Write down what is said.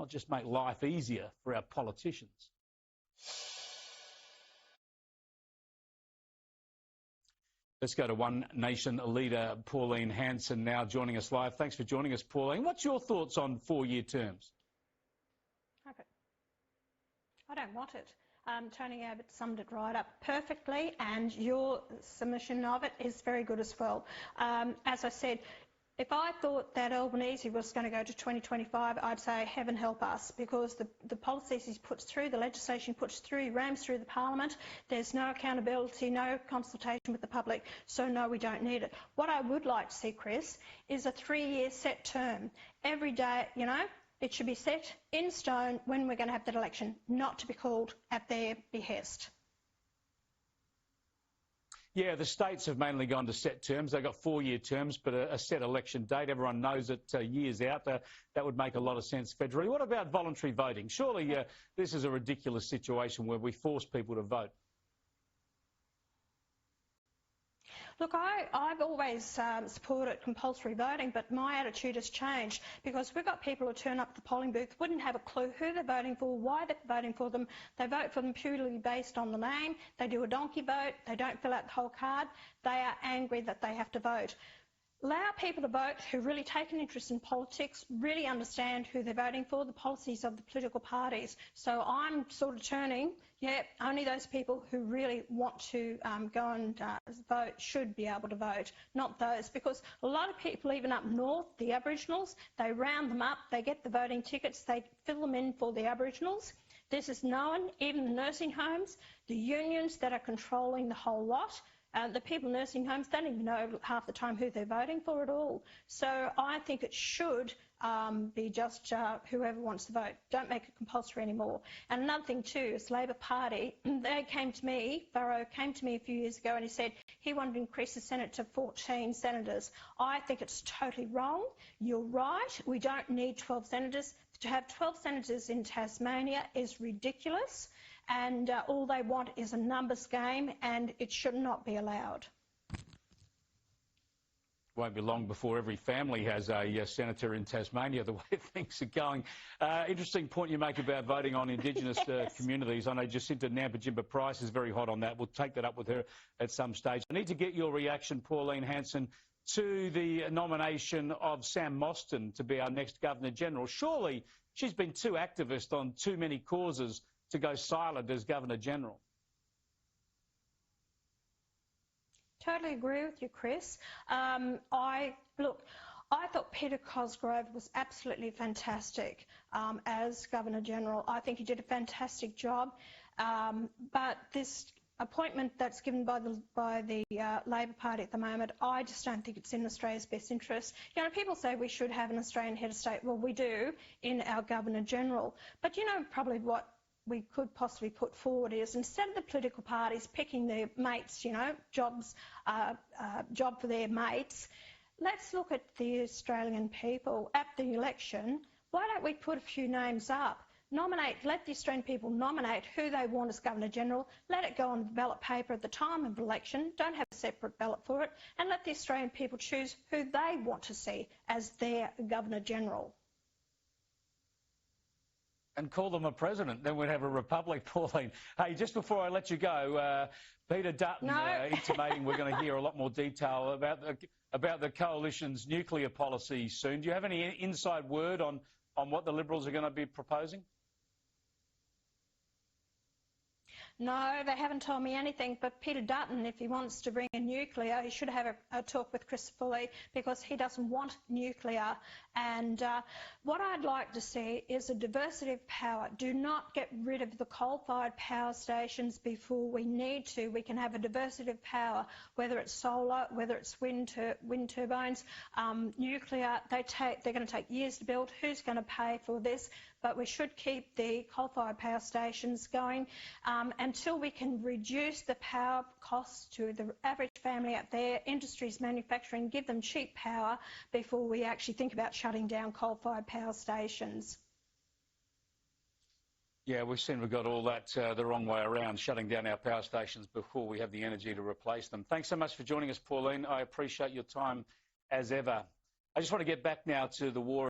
not just make life easier for our politicians. Let's go to One Nation leader Pauline Hanson now joining us live. Thanks for joining us, Pauline. What's your thoughts on 4-year terms? Okay. I don't want it. Tony Abbott summed it right up perfectly, and your submission of it is very good as well. As I said, if I thought that Albanese was going to go to 2025, I'd say heaven help us, because the policies he puts through, the legislation he puts through, he rams through the parliament, there's no accountability, no consultation with the public, so no, we don't need it. What I would like to see, Chris, is a 3-year set term. Every day, you know, it should be set in stone when we're going to have that election, not to be called at their behest. Yeah, the states have mainly gone to set terms. They've got 4-year terms, but a set election date. Everyone knows it years out. That would make a lot of sense federally. What about voluntary voting? Surely this is a ridiculous situation where we force people to vote. Look, I've always supported compulsory voting, but my attitude has changed, because we've got people who turn up at the polling booth, wouldn't have a clue who they're voting for, why they're voting for them. They vote for them purely based on the name. They do a donkey vote. They don't fill out the whole card. They are angry that they have to vote. Allow people to vote who really take an interest in politics, really understand who they're voting for, the policies of the political parties. So I'm sort of turning, only those people who really want to go and vote should be able to vote, not those, because a lot of people, even up north, the Aboriginals, they round them up, they get the voting tickets, they fill them in for the Aboriginals. This is known, even the nursing homes, the unions that are controlling the whole lot. The people in nursing homes don't even know half the time who they're voting for at all. So I think it should be just whoever wants to vote. Don't make it compulsory anymore. And another thing too is Labor Party, they came to me, Farrow came to me a few years ago and he said he wanted to increase the Senate to 14 senators. I think it's totally wrong. You're right, we don't need 12 senators. To have 12 senators in Tasmania is ridiculous. And all they want is a numbers game, and it should not be allowed. Won't be long before every family has a senator in Tasmania, the way things are going. Interesting point you make about voting on Indigenous communities. I know Jacinta Nampijinpa Price is very hot on that. We'll take that up with her at some stage. I need to get your reaction, Pauline Hanson, to the nomination of Sam Mostyn to be our next Governor-General. Surely she's been too activist on too many causes to go silent as Governor-General. Totally agree with you, Chris. I thought Peter Cosgrove was absolutely fantastic as Governor-General. I think he did a fantastic job. But this appointment that's given by the Labor Party at the moment, I just don't think it's in Australia's best interest. You know, people say we should have an Australian head of state. Well, we do in our Governor-General. But you know, probably what we could possibly put forward is, instead of the political parties picking their mates, you know, job for their mates, let's look at the Australian people at the election. Why don't we put a few names up? Let the Australian people nominate who they want as Governor-General, let it go on the ballot paper at the time of election, don't have a separate ballot for it, and let the Australian people choose who they want to see as their Governor-General. And call them a president, then we'd have a republic, Pauline. Hey, just before I let you go, Peter Dutton intimating we're going to hear a lot more detail about the coalition's nuclear policy soon. Do you have any inside word on what the Liberals are going to be proposing? No, they haven't told me anything, but Peter Dutton, if he wants to bring in nuclear, he should have a talk with Christopher Lee, because he doesn't want nuclear. And what I'd like to see is a diversity of power. Do not get rid of the coal-fired power stations before we need to. We can have a diversity of power, whether it's solar, whether it's wind turbines, nuclear. They're going to take years to build. Who's going to pay for this? But we should keep the coal-fired power stations going until we can reduce the power costs to the average family out there, industries, manufacturing, give them cheap power before we actually think about shutting down coal-fired power stations. Yeah, we've seen we've got all that the wrong way around, shutting down our power stations before we have the energy to replace them. Thanks so much for joining us, Pauline. I appreciate your time as ever. I just want to get back now to the war